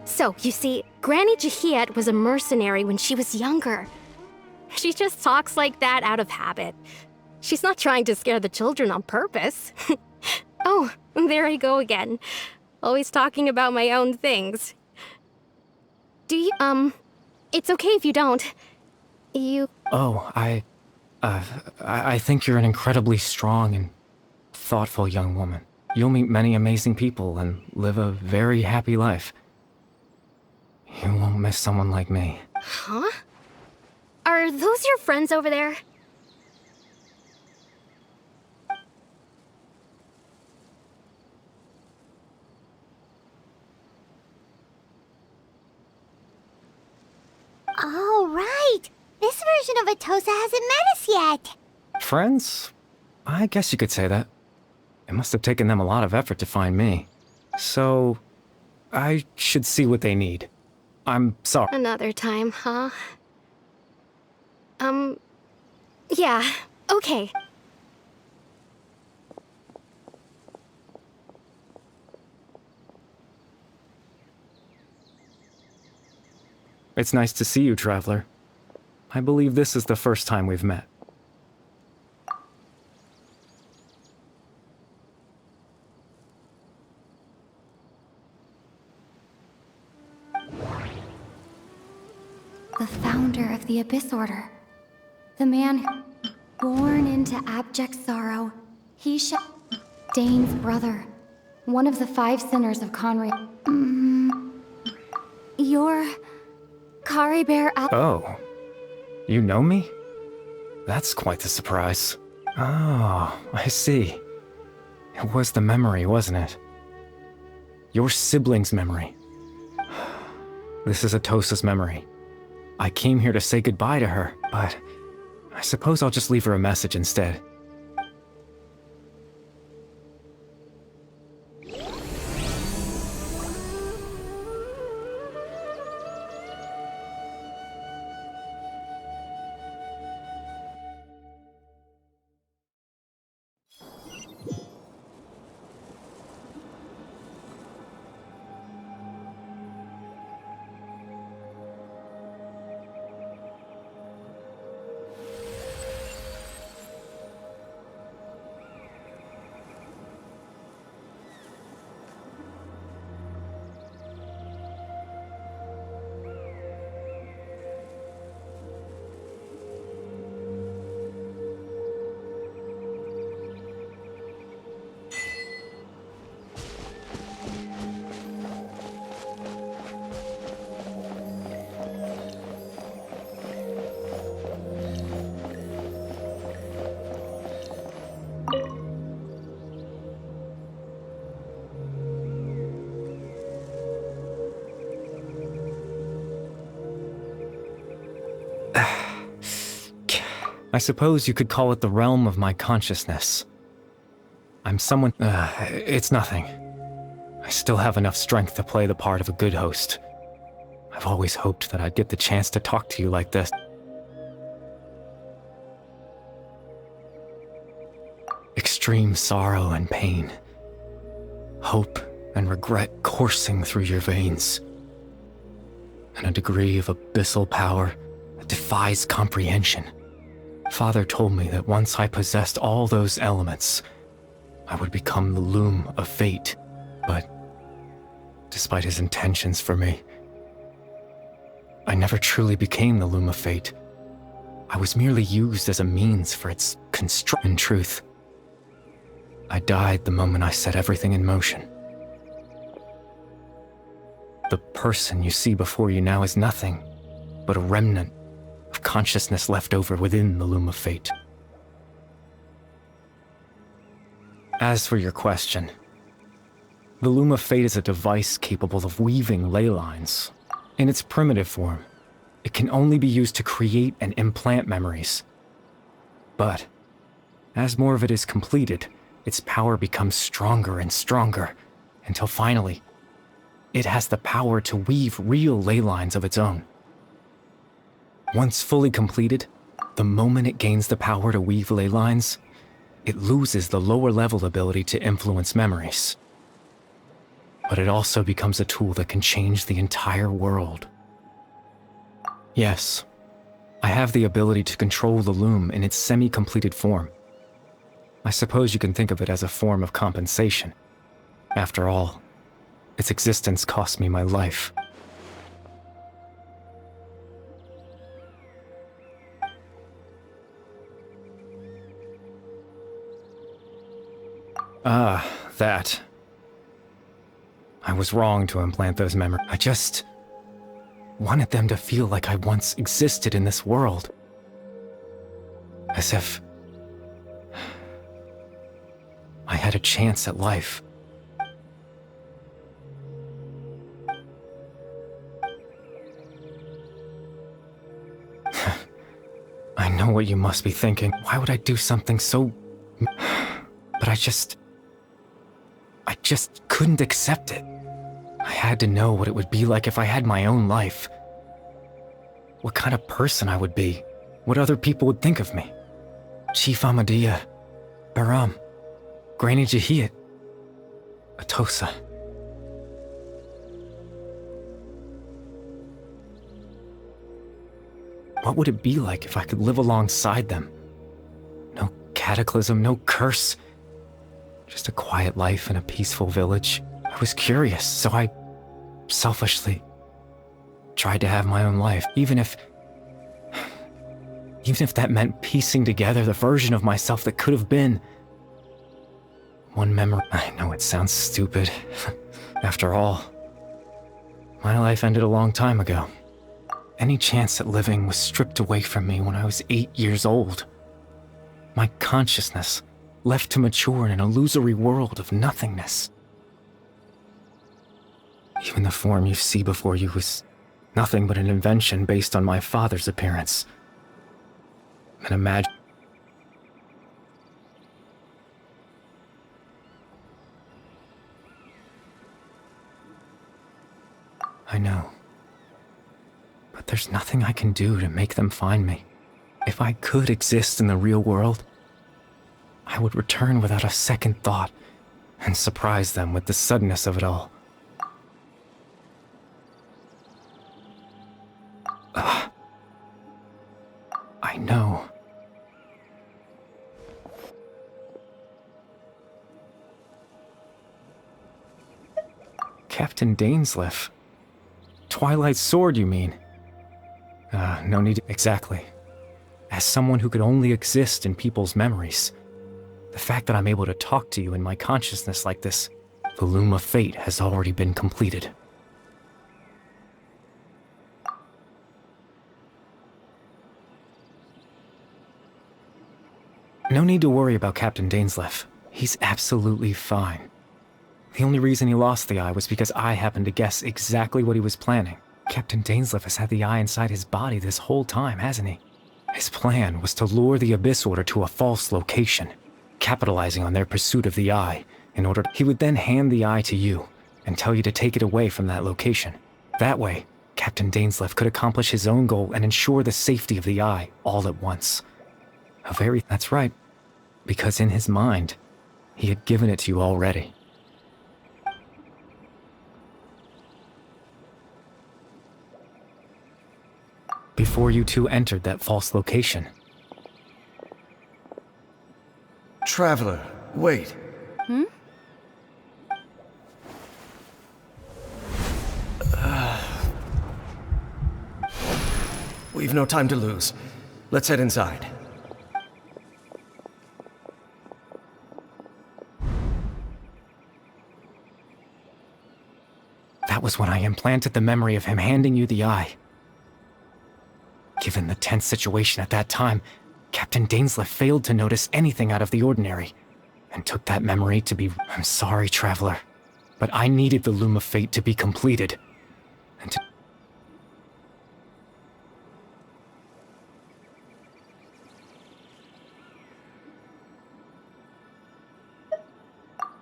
[SPEAKER 6] So, you see, Granny Jahiet was a mercenary when she was younger. She just talks like that out of habit. She's not trying to scare the children on purpose. Oh, there I go again. Always talking about my own things. Do you, it's okay if you don't. You...
[SPEAKER 11] Oh, I think you're an incredibly strong and thoughtful young woman. You'll meet many amazing people and live a very happy life. You won't miss someone like me.
[SPEAKER 6] Huh? Are those your friends over there?
[SPEAKER 2] Oh, right! This version of Atosa hasn't met us yet!
[SPEAKER 11] Friends? I guess you could say that. It must have taken them a lot of effort to find me. So, I should see what they need. I'm sorry.
[SPEAKER 6] Another time, huh? Yeah, okay.
[SPEAKER 11] It's nice to see you, Traveler. I believe this is the first time we've met.
[SPEAKER 12] The founder of the Abyss Order. The man who... Born into abject sorrow. Dane's brother. One of the 5 sinners of Conry. You're... Kari Bear
[SPEAKER 11] Oh. You know me? That's quite the surprise. Oh, I see. It was the memory, wasn't it? Your sibling's memory. This is Atosa's memory. I came here to say goodbye to her, but I suppose I'll just leave her a message instead. I suppose you could call it the realm of my consciousness. I'm someone... it's nothing. I still have enough strength to play the part of a good host. I've always hoped that I'd get the chance to talk to you like this. Extreme sorrow and pain. Hope and regret coursing through your veins. And a degree of abyssal power that defies comprehension. Father told me that once I possessed all those elements, I would become the loom of fate. But despite his intentions for me, I never truly became the loom of fate. I was merely used as a means for its construction. In truth, I died the moment I set everything in motion. The person you see before you now is nothing but a remnant of consciousness left over within the loom of fate. As for your question, the loom of fate is a device capable of weaving ley lines. In its primitive form, it can only be used to create and implant memories. But as more of it is completed, its power becomes stronger and stronger, until finally, it has the power to weave real ley lines of its own. Once fully completed, the moment it gains the power to weave ley lines, it loses the lower-level ability to influence memories. But it also becomes a tool that can change the entire world. Yes, I have the ability to control the loom in its semi-completed form. I suppose you can think of it as a form of compensation. After all, its existence cost me my life. Ah, that. I was wrong to implant those memories. I just wanted them to feel like I once existed in this world. As if I had a chance at life. I know what you must be thinking. Why would I do something so... But I just couldn't accept it. I had to know what it would be like if I had my own life. What kind of person I would be. What other people would think of me. Chief Ahmadiyya, Baram, Granny Jahiyat, Atosa. What would it be like if I could live alongside them? No cataclysm, no curse. Just a quiet life in a peaceful village. I was curious, so I selfishly tried to have my own life, even if that meant piecing together the version of myself that could have been. One memory. I know it sounds stupid. After all, my life ended a long time ago. Any chance at living was stripped away from me when I was 8 years old. My consciousness left to mature in an illusory world of nothingness. Even the form you see before you was nothing but an invention based on my father's appearance. And imagine... I know. But there's nothing I can do to make them find me. If I could exist in the real world, I would return without a second thought and surprise them with the suddenness of it all. I know. Captain Dainsleif. Twilight Sword, you mean? No need to... Exactly. As someone who could only exist in people's memories, the fact that I'm able to talk to you in my consciousness like this, the loom of fate has already been completed. No need to worry about Captain Dainsleif. He's absolutely fine. The only reason he lost the eye was because I happened to guess exactly what he was planning. Captain Dainsleif has had the eye inside his body this whole time, hasn't he? His plan was to lure the Abyss Order to a false location, capitalizing on their pursuit of the Eye. He would then hand the Eye to you and tell you to take it away from that location. That way, Captain Dainsleif could accomplish his own goal and ensure the safety of the Eye all at once. That's right, because in his mind, he had given it to you already. Before you two entered that false location.
[SPEAKER 9] Traveler, wait. We've no time to lose. Let's head inside.
[SPEAKER 11] That was when I implanted the memory of him handing you the Eye. Given the tense situation at that time, Captain Dainsleif failed to notice anything out of the ordinary, and took that memory to be... I'm sorry, Traveler, but I needed the Loom of Fate to be completed, and to...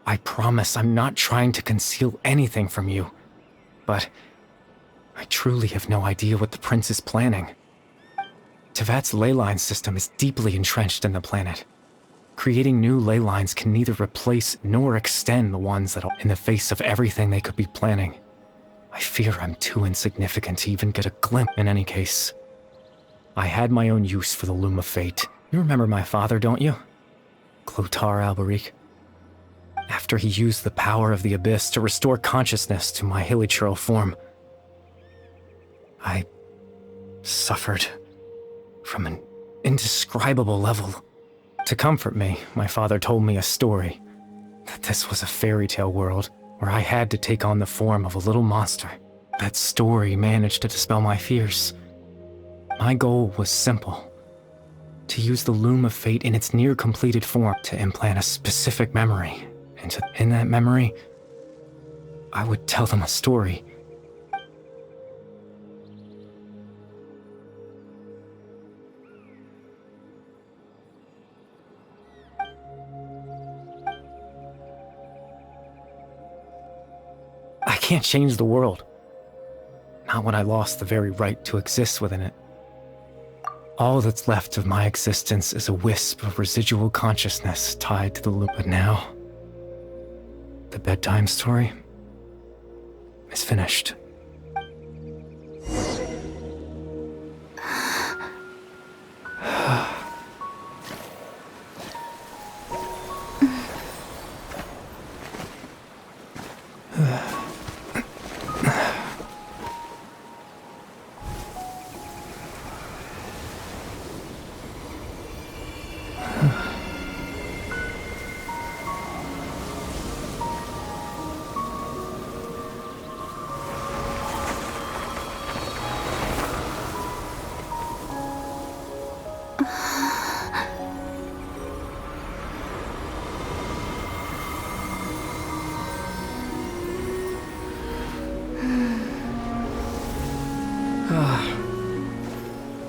[SPEAKER 11] I promise I'm not trying to conceal anything from you, but I truly have no idea what the Prince is planning. Tevat's ley line system is deeply entrenched in the planet. Creating new ley lines can neither replace nor extend the ones that are in the face of everything they could be planning. I fear I'm too insignificant to even get a glimpse. In any case, I had my own use for the Loom of Fate. You remember my father, don't you? Clotar Alberic. After he used the power of the Abyss to restore consciousness to my hilichurl form, I suffered from an indescribable level. To comfort me, my father told me a story, that this was a fairy tale world where I had to take on the form of a little monster. That story managed to dispel my fears. My goal was simple: to use the Loom of Fate in its near-completed form to implant a specific memory. And in that memory, I would tell them a story. I can't change the world. Not when I lost the very right to exist within it. All that's left of my existence is a wisp of residual consciousness tied to the loop. But now, the bedtime story is finished.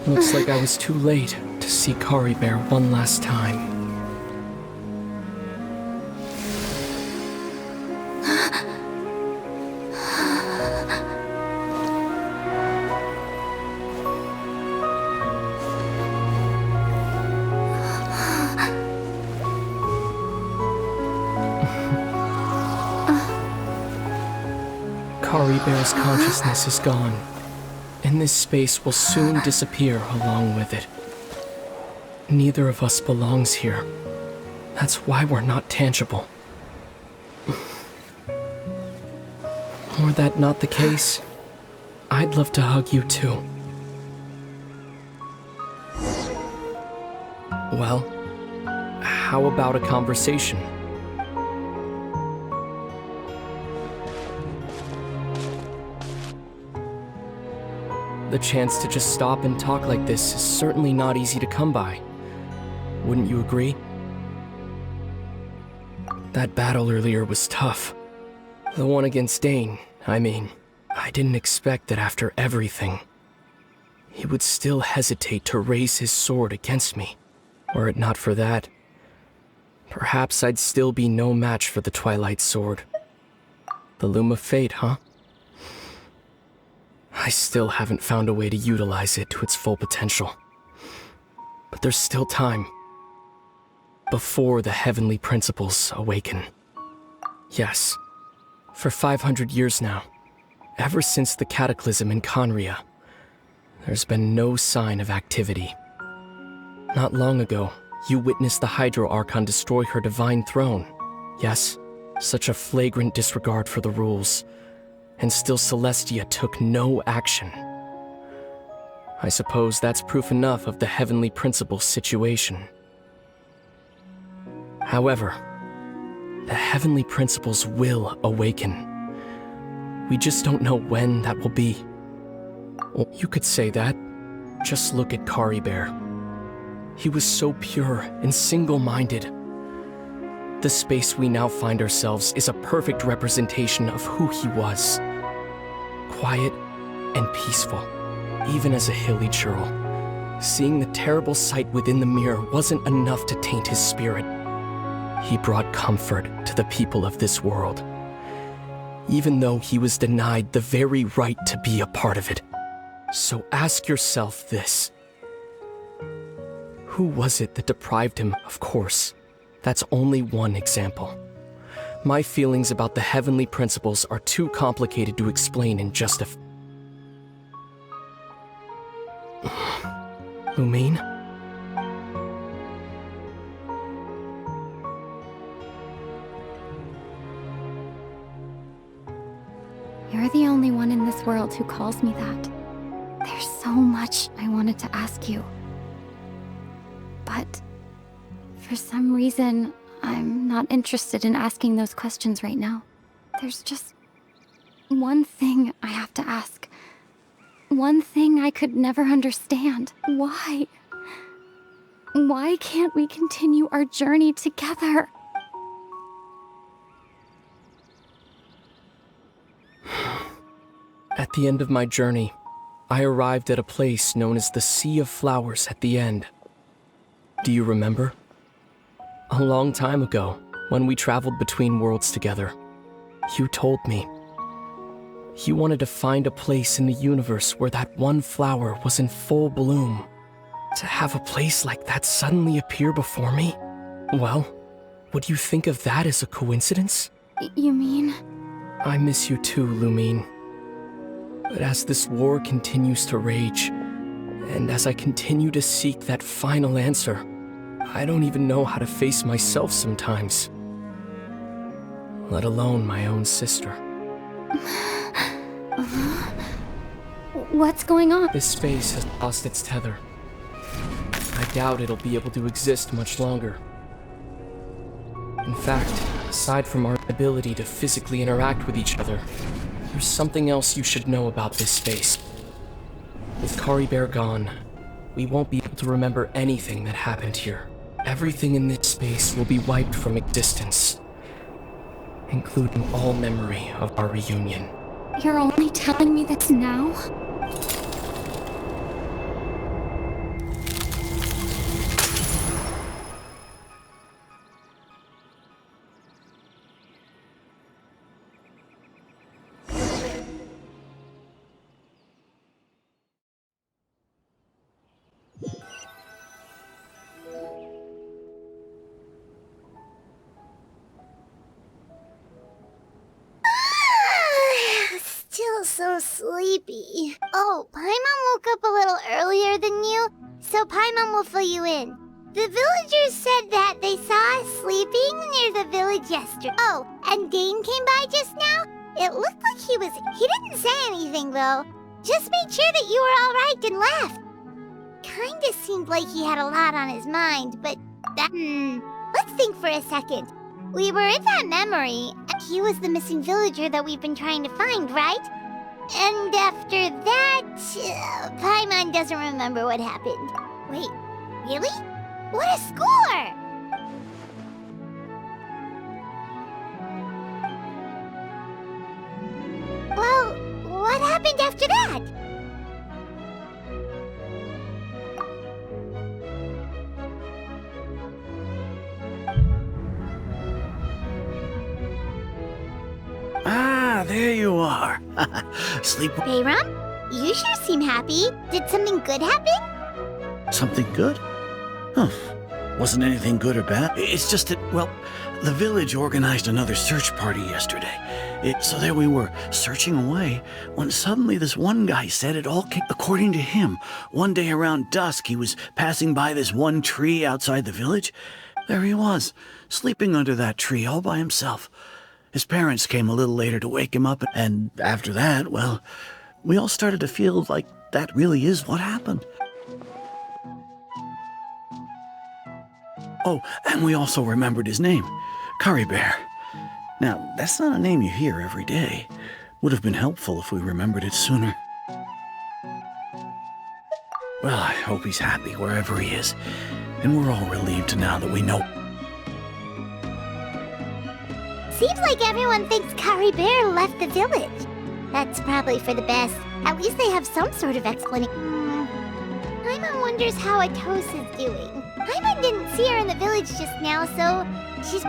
[SPEAKER 10] Looks like I was too late to see Kari Bear one last time. Kari Bear's consciousness is gone, and this space will soon disappear along with it. Neither of us belongs here. That's why we're not tangible. Were that not the case, I'd love to hug you too. Well, how about a conversation? The chance to just stop and talk like this is certainly not easy to come by. Wouldn't you agree? That battle earlier was tough. The one against Dane, I mean. I didn't expect that after everything, he would still hesitate to raise his sword against me. Were it not for that, perhaps I'd still be no match for the Twilight Sword. The Loom of Fate, huh? I still haven't found a way to utilize it to its full potential. But there's still time. Before the heavenly principles awaken. Yes, for 500 years now, ever since the cataclysm in Conria, there's been no sign of activity. Not long ago, you witnessed the Hydro Archon destroy her divine throne. Yes, such a flagrant disregard for the rules, and still Celestia took no action. I suppose that's proof enough of the heavenly principles situation. However, the heavenly principles will awaken. We just don't know when that will be. Well, you could say that. Just look at Caribert. He was so pure and single-minded. The space we now find ourselves is a perfect representation of who he was. Quiet and peaceful, even as a hilly churl. Seeing the terrible sight within the mirror wasn't enough to taint his spirit. He brought comfort to the people of this world, even though he was denied the very right to be a part of it. So ask yourself this. Who was it that deprived him of course? That's only one example. My feelings about the heavenly principles are too complicated to explain in just a Lumine?
[SPEAKER 12] You're the only one in this world who calls me that. There's so much I wanted to ask you. But for some reason, I'm not interested in asking those questions right now. There's just one thing I have to ask. One thing I could never understand. Why? Why can't we continue our journey together?
[SPEAKER 10] At the end of my journey, I arrived at a place known as the Sea of Flowers at the end. Do you remember? A long time ago, when we traveled between worlds together, you told me you wanted to find a place in the universe where that one flower was in full bloom. To have a place like that suddenly appear before me? Well, would you think of that as a coincidence?
[SPEAKER 12] You mean?
[SPEAKER 10] I miss you too, Lumine. But as this war continues to rage, and as I continue to seek that final answer, I don't even know how to face myself sometimes. Let alone my own sister.
[SPEAKER 12] What's going on?
[SPEAKER 10] This space has lost its tether. I doubt it'll be able to exist much longer. In fact, aside from our ability to physically interact with each other, there's something else you should know about this space. With Caribert gone, we won't be able to remember anything that happened here. Everything in this space will be wiped from existence, including all memory of our reunion.
[SPEAKER 12] You're only telling me this now?
[SPEAKER 2] Still so sleepy. Oh, Paimon woke up a little earlier than you, so Paimon will fill you in. The villagers said that they saw us sleeping near the village yesterday. Oh, and Dane came by just now. It looked like he didn't say anything though. Just made sure that you were alright and left. Kinda seemed like he had a lot on his mind, but let's think for a second. We were in that memory, and he was the missing villager that we've been trying to find, right? And after that, Paimon doesn't remember what happened. Wait, really? What a score! Well, what happened after that?
[SPEAKER 3] there you are. Sleep.
[SPEAKER 2] Bayram, you sure seem happy. Did something good happen?
[SPEAKER 3] Something good? Huh. Wasn't anything good or bad. It's just that, well, the village organized another search party yesterday. So there we were, searching away, when suddenly this one guy said it all came. According to him, one day around dusk, he was passing by this one tree outside the village. There he was, sleeping under that tree all by himself. His parents came a little later to wake him up, and after that, well, we all started to feel like that really is what happened. Oh, and we also remembered his name, Curry Bear. Now, that's not a name you hear every day. Would have been helpful if we remembered it sooner. Well, I hope he's happy wherever he is, and we're all relieved now that we know.
[SPEAKER 2] Seems like everyone thinks Curry Bear left the village. That's probably for the best. At least they have some sort of explanation. Paimon wonders how Atosa's doing. Paimon didn't see her in the village just now, so she's...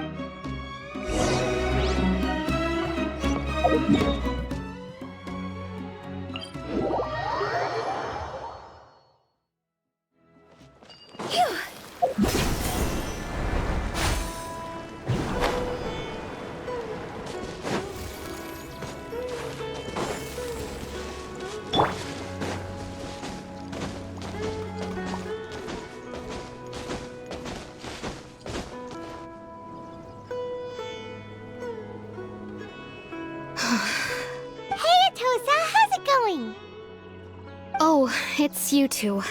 [SPEAKER 2] Phew.
[SPEAKER 6] Oh, it's you two.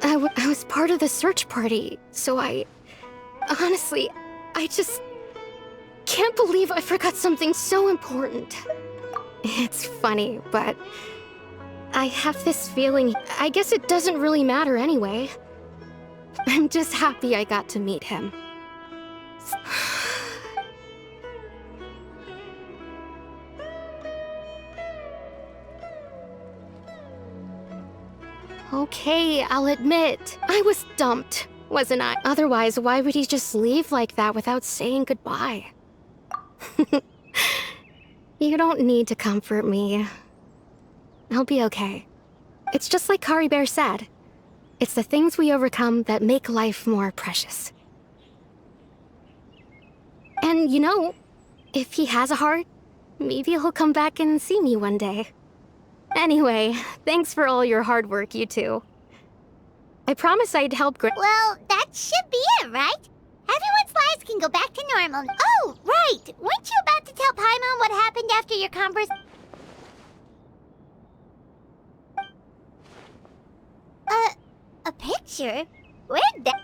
[SPEAKER 6] I was part of the search party, so honestly, I just can't believe I forgot something so important. It's funny, but I have this feeling, I guess it doesn't really matter anyway. I'm just happy I got to meet him. Okay, I'll admit, I was dumped, wasn't I? Otherwise, why would he just leave like that without saying goodbye? You don't need to comfort me. I'll be okay. It's just like Curry Bear said. It's the things we overcome that make life more precious. And you know, if he has a heart, maybe he'll come back and see me one day. Anyway, thanks for all your hard work, you two. I promise I'd help
[SPEAKER 2] Well, that should be it, right? Everyone's lives can go back to normal. Oh, right! Weren't you about to tell Paimon what happened after your a picture? Where'd that...